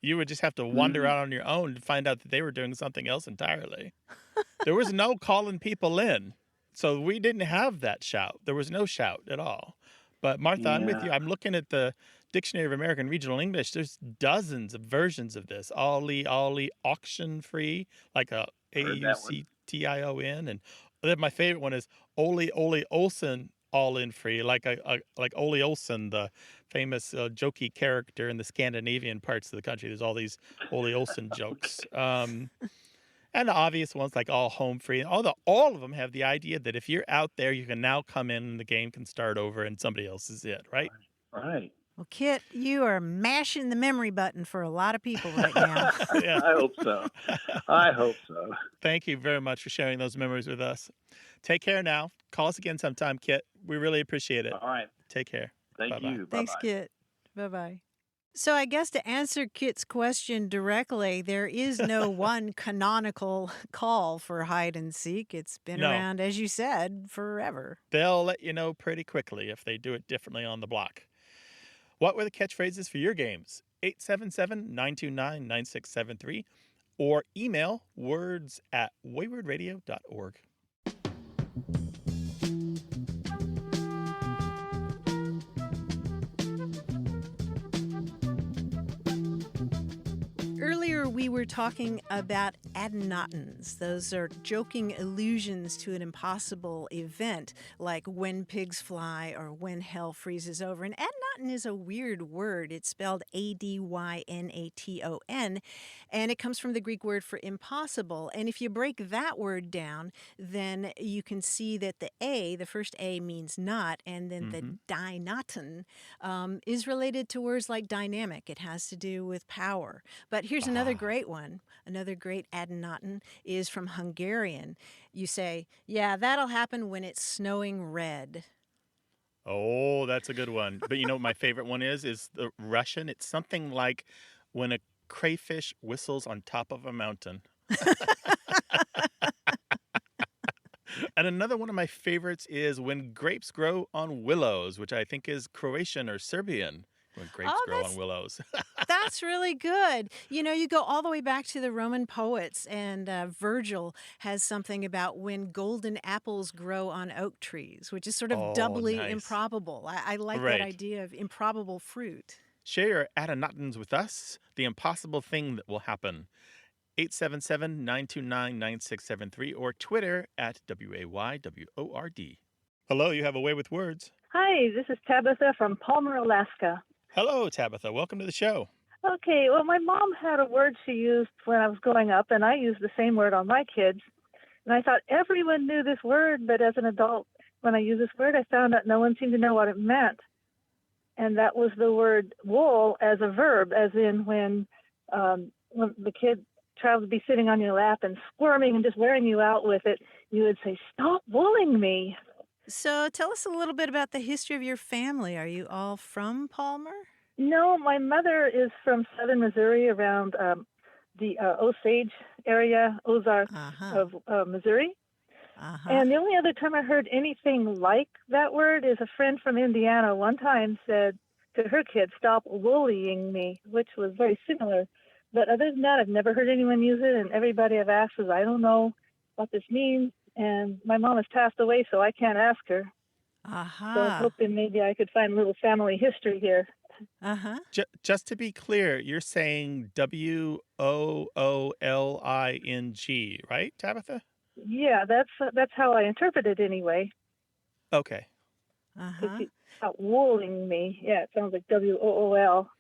S1: you would just have to wander
S9: mhm.
S1: out on your own to find out that they were doing something else entirely. There was no calling people in, so we didn't have that shout. There was no shout at all. But Martha, I'm with
S9: Yeah,
S1: you. I'm looking at the Dictionary of American Regional English. There's dozens of versions of this. Ollie, Ollie, auction free, like
S9: heard that one.
S1: Auction. And then my favorite one is Ole Ole Olson, all in free, like like Ole Olson, the famous jokey character in the Scandinavian parts of the country. There's all these Ole Olson jokes. And the obvious ones like all home free. All of them have the idea that if you're out there, you can now come in and the game can start over and somebody else is it, right?
S9: Right.
S2: Well, Kit, you are mashing the memory button for a lot of people right now.
S1: Yeah.
S9: I hope so. I hope so.
S1: Thank you very much for sharing those memories with us. Take care now. Call us again sometime, Kit. We really appreciate it.
S9: All right.
S1: Take care.
S9: Thank
S1: Bye-bye.
S9: you.
S2: Thanks,
S9: Bye-bye.
S2: Kit. Bye-bye. So I guess to answer Kit's question directly, there is no one canonical call for hide and seek. It's been
S1: No.
S2: around, as you said, forever.
S1: They'll let you know pretty quickly if they do it differently on the block. What were the catchphrases for your games? 877-929-9673 or email words@waywardradio.org.
S2: Earlier, we were talking about adynatons. Those are joking allusions to an impossible event, like when pigs fly or when hell freezes over. And adynaton is a weird word. It's spelled Adynaton, and it comes from the Greek word for impossible. And if you break that word down, then you can see that the first A means not, and then the dynaton is related to words like dynamic. It has to do with power. But here's another great one. Another great adynaton is from Hungarian. You say, yeah, that'll happen when it's snowing red.
S1: Oh, that's a good one. But you know what my favorite one is the Russian. It's something like when a crayfish whistles on top of a mountain. And another one of my favorites is when grapes grow on willows, which I think is Croatian or Serbian. When grapes grow on willows.
S2: That's really good. You know, you go all the way back to the Roman poets, and Virgil has something about when golden apples grow on oak trees, which is sort of doubly
S1: nice.
S2: improbable. I like that
S1: Right.
S2: idea of improbable fruit.
S1: Share your adynatons with us, the impossible thing that will happen. 877-929-9673 or Twitter @WAYWORD. Hello, you have a way with words.
S10: Hi, this is Tabitha from Palmer, Alaska.
S1: Hello, Tabitha. Welcome to the show.
S10: Okay, well, my mom had a word she used when I was growing up, and I used the same word on my kids. And I thought everyone knew this word, but as an adult, when I used this word, I found out no one seemed to know what it meant. And that was the word wool as a verb, as in when the kid tried to be sitting on your lap and squirming and just wearing you out with it, you would say, "Stop wooling me."
S2: So tell us a little bit about the history of your family. Are you all from Palmer?
S10: No, my mother is from southern Missouri, around the Osage area, Ozark of Missouri. And the only other time I heard anything like that word is a friend from Indiana one time said to her kid, "Stop bullying me," which was very similar. But other than that, I've never heard anyone use it, and everybody I've asked says, "I don't know what this means." And my mom has passed away, so I can't ask her. So I'm hoping maybe I could find a little family history here.
S1: Just to be clear, you're saying WOOLING, right, Tabitha?
S10: Yeah, that's how I interpret it anyway.
S1: Okay.
S10: Stop wooling me. Yeah, it sounds like WOOL.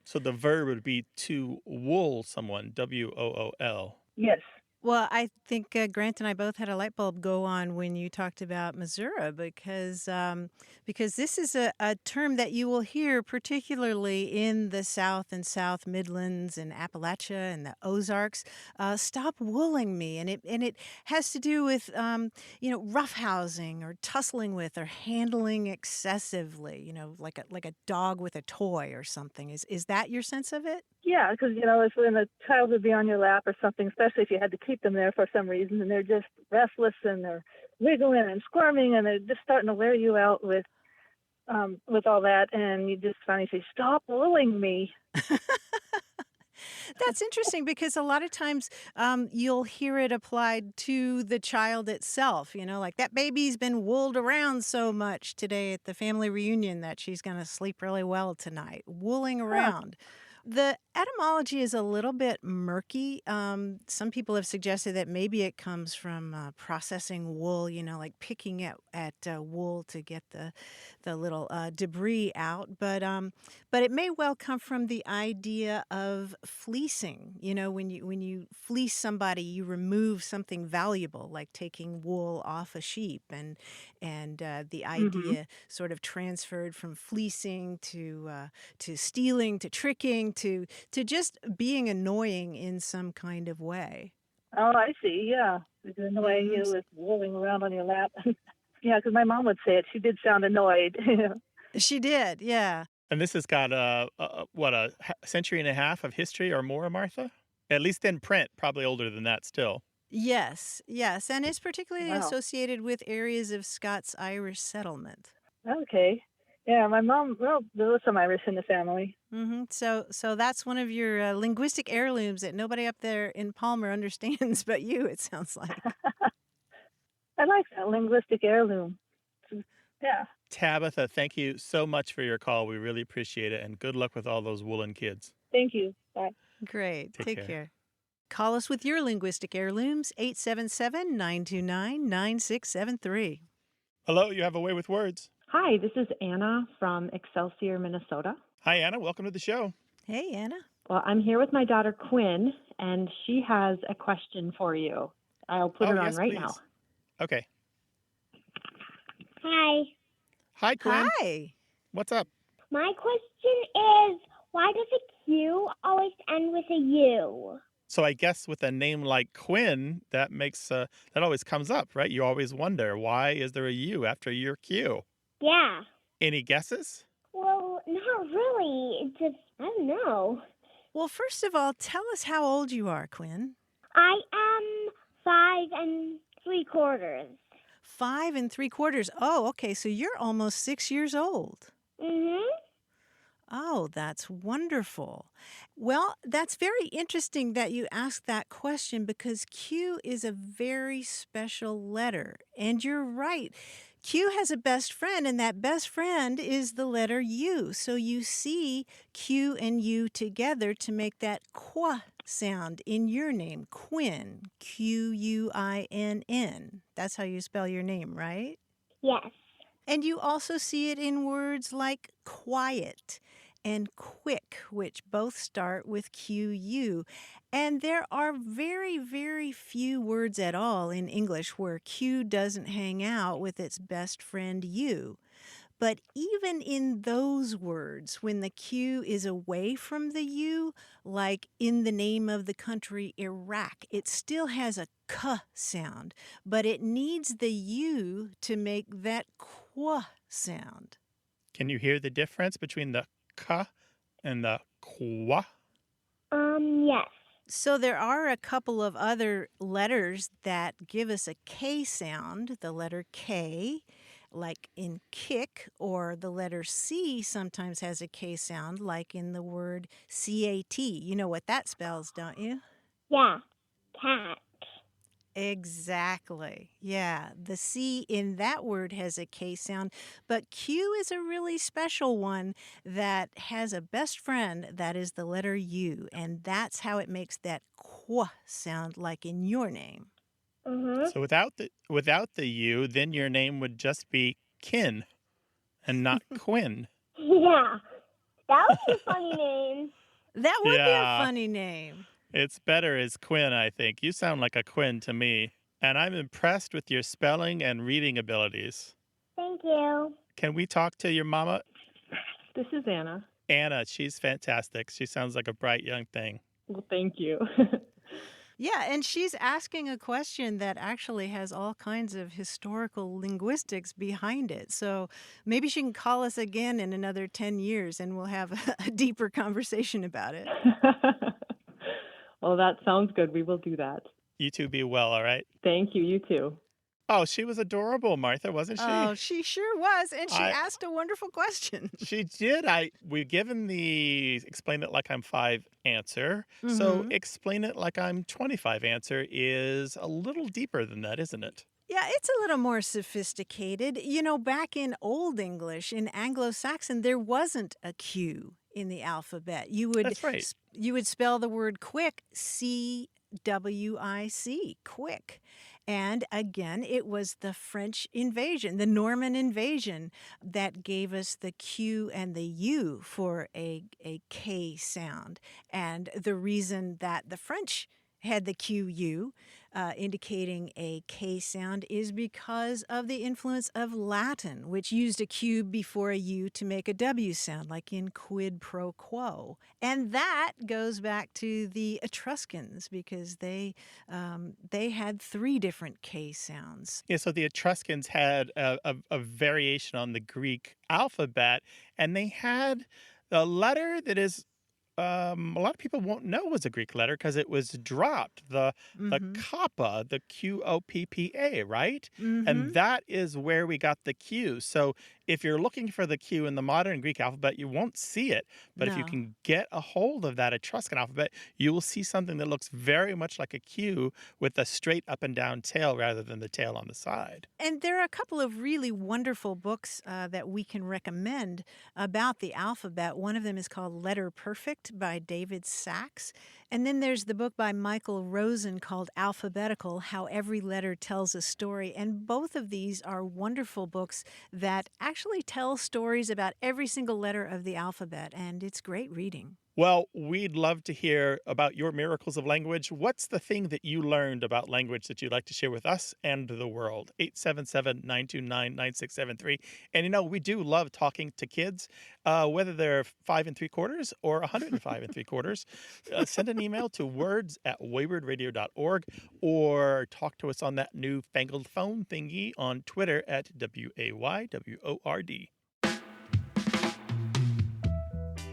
S1: So the verb would be to wool someone, WOOL.
S10: Yes.
S2: Well, I think Grant and I both had a light bulb go on when you talked about Missouri because this is a term that you will hear particularly in the South and South Midlands and Appalachia and the Ozarks. Stop wooling me, and it has to do with roughhousing or tussling with or handling excessively. Like a dog with a toy or something. Is that your sense of it?
S10: Yeah, because, it's when a child would be on your lap or something, especially if you had to keep them there for some reason, and they're just restless and they're wiggling and squirming and they're just starting to wear you out with all that, and you just finally say, "Stop bullying me."
S2: That's interesting because a lot of times you'll hear it applied to the child itself. Like that baby's been wooled around so much today at the family reunion that she's going to sleep really well tonight. Wooling around. The etymology is a little bit murky. Some people have suggested that maybe it comes from processing wool, like picking at wool to get the little debris out. But it may well come from the idea of fleecing. When you fleece somebody, you remove something valuable, like taking wool off a sheep, and the idea sort of transferred from fleecing to stealing to tricking to just being annoying in some kind of way.
S10: Oh, I see. Yeah, annoying you with rolling around on your lap. Yeah, because my mom would say it. She did sound annoyed.
S2: She did, yeah.
S1: And this has got a century and a half of history or more, Martha? At least in print, probably older than that still.
S2: Yes, and it's particularly associated with areas of Scots-Irish settlement.
S10: Okay. Yeah, my mom, there was some Irish in the family.
S2: So that's one of your linguistic heirlooms that nobody up there in Palmer understands but you, it sounds like.
S10: I like that, linguistic heirloom. Yeah.
S1: Tabitha, thank you so much for your call. We really appreciate it, and good luck with all those woolen kids.
S10: Thank you. Bye.
S2: Great. Take care. Call us with your linguistic heirlooms, 877-929-9673.
S1: Hello, you have a way with words.
S11: Hi, this is Anna from Excelsior, Minnesota.
S1: Hi, Anna. Welcome to the show.
S2: Hey, Anna.
S11: Well, I'm here with my daughter, Quinn, and she has a question for you. I'll put her on right now.
S1: Okay.
S12: Hi.
S1: Hi, Quinn.
S2: Hi.
S1: What's up?
S12: My question is, why does a Q always end with a U?
S1: So I guess with a name like Quinn, that makes that always comes up, right? You always wonder, why is there a U after your Q?
S12: Yeah.
S1: Any guesses?
S12: Well, not really. It's just, I don't know.
S2: Well, first of all, tell us how old you are, Quinn.
S12: I am 5 3/4.
S2: 5 3/4. Oh, okay. So you're almost 6 years old. Oh, that's wonderful. Well, that's very interesting that you asked that question because Q is a very special letter. And you're right. Q has a best friend, and that best friend is the letter U. So you see Q and U together to make that qu sound in your name, Quinn, Quinn. That's how you spell your name, right?
S12: Yes.
S2: And you also see it in words like quiet and quick, which both start with QU. And there are very, very few words at all in English where Q doesn't hang out with its best friend U. But even in those words, when the Q is away from the U, like in the name of the country Iraq, it still has a K sound, but it needs the U to make that Qu sound.
S1: Can you hear the difference between the K and the Qua?
S12: Yes.
S2: So there are a couple of other letters that give us a K sound, the letter K, like in kick, or the letter C sometimes has a K sound, like in the word CAT. You know what that spells, don't you?
S12: Yeah, cat.
S2: Exactly. Yeah, the C in that word has a K sound, but Q is a really special one that has a best friend that is the letter U, and that's how it makes that Qu sound like in your name.
S1: So without the U, then your name would just be Kin and not Quinn.
S12: Yeah, that would be a funny name.
S2: That would be a funny name.
S1: It's better as Quinn, I think. You sound like a Quinn to me. And I'm impressed with your spelling and reading abilities.
S12: Thank you.
S1: Can we talk to your mama?
S11: This is Anna.
S1: Anna, she's fantastic. She sounds like a bright young thing.
S11: Well, thank you.
S2: Yeah, and she's asking a question that actually has all kinds of historical linguistics behind it. So maybe she can call us again in another 10 years and we'll have a deeper conversation about it.
S11: Well, that sounds good. We will do that.
S1: You two be well, all right?
S11: Thank you. You too.
S1: Oh, she was adorable, Martha, wasn't she?
S2: Oh, she sure was. And she asked a wonderful question.
S1: She did. We've given the explain it like I'm 5 answer. So explain it like I'm 25 answer is a little deeper than that, isn't it?
S2: Yeah, it's a little more sophisticated. You know, back in Old English, in Anglo-Saxon, there wasn't a Q in the alphabet.
S1: That's right.
S2: You would spell the word quick, C-W-I-C, quick. And again, it was the French invasion, the Norman invasion, that gave us the Q and the U for a K sound. And the reason that the French had the QU, indicating a K sound, is because of the influence of Latin, which used a Q before a U to make a W sound, like in quid pro quo. And that goes back to the Etruscans, because they had 3 different K sounds.
S1: Yeah, so the Etruscans had a variation on the Greek alphabet, and they had a letter that is a lot of people won't know was a Greek letter because it was dropped. The kappa, the Qoppa, right? And that is where we got the Q. So if you're looking for the Q in the modern Greek alphabet, you won't see it. But if you can get a hold of that Etruscan alphabet, you will see something that looks very much like a Q with a straight up and down tail rather than the tail on the side.
S2: And there are a couple of really wonderful books that we can recommend about the alphabet. One of them is called Letter Perfect by David Sachs. And then there's the book by Michael Rosen called Alphabetical, How Every Letter Tells a Story. And both of these are wonderful books that actually tell stories about every single letter of the alphabet. And it's great reading.
S1: Well, we'd love to hear about your miracles of language. What's the thing that you learned about language that you'd like to share with us and the world? 877-929-9673. And, you know, we do love talking to kids, whether they're 5 3/4 or 105 3/4. Send an email to words@waywardradio.org or talk to us on that newfangled phone thingy on Twitter at WAYWORD.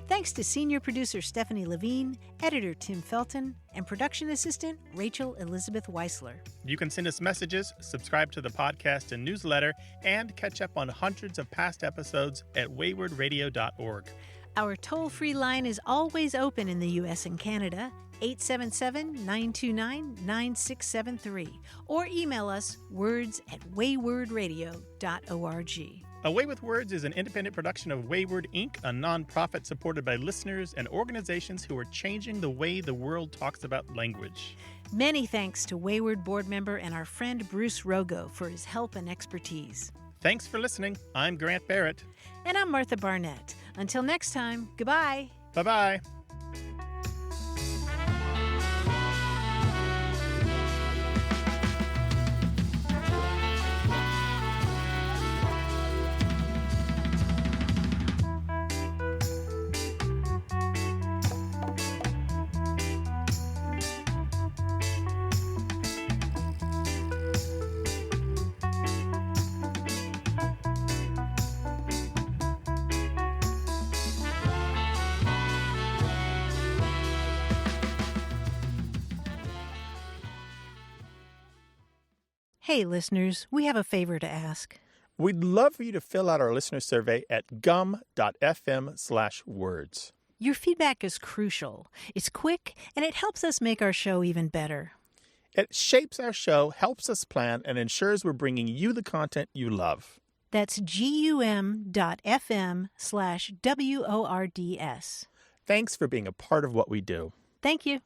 S2: Thanks to senior producer Stephanie Levine, editor Tim Felton, and production assistant Rachel Elizabeth Weisler.
S1: You can send us messages, subscribe to the podcast and newsletter, and catch up on hundreds of past episodes at waywardradio.org.
S2: Our toll-free line is always open in the U.S. and Canada, 877-929-9673, or email us words@waywardradio.org.
S1: A Way with Words is an independent production of Wayward, Inc., a nonprofit supported by listeners and organizations who are changing the way the world talks about language.
S2: Many thanks to Wayward board member and our friend Bruce Rogo for his help and expertise.
S1: Thanks for listening. I'm Grant Barrett.
S2: And I'm Martha Barnett. Until next time, goodbye.
S1: Bye-bye.
S2: Hey, listeners, we have a favor to ask.
S1: We'd love for you to fill out our listener survey at gum.fm/words.
S2: Your feedback is crucial. It's quick, and it helps us make our show even better.
S1: It shapes our show, helps us plan, and ensures we're bringing you the content you love.
S2: That's gum.fm/WORDS.
S1: Thanks for being a part of what we do.
S2: Thank you.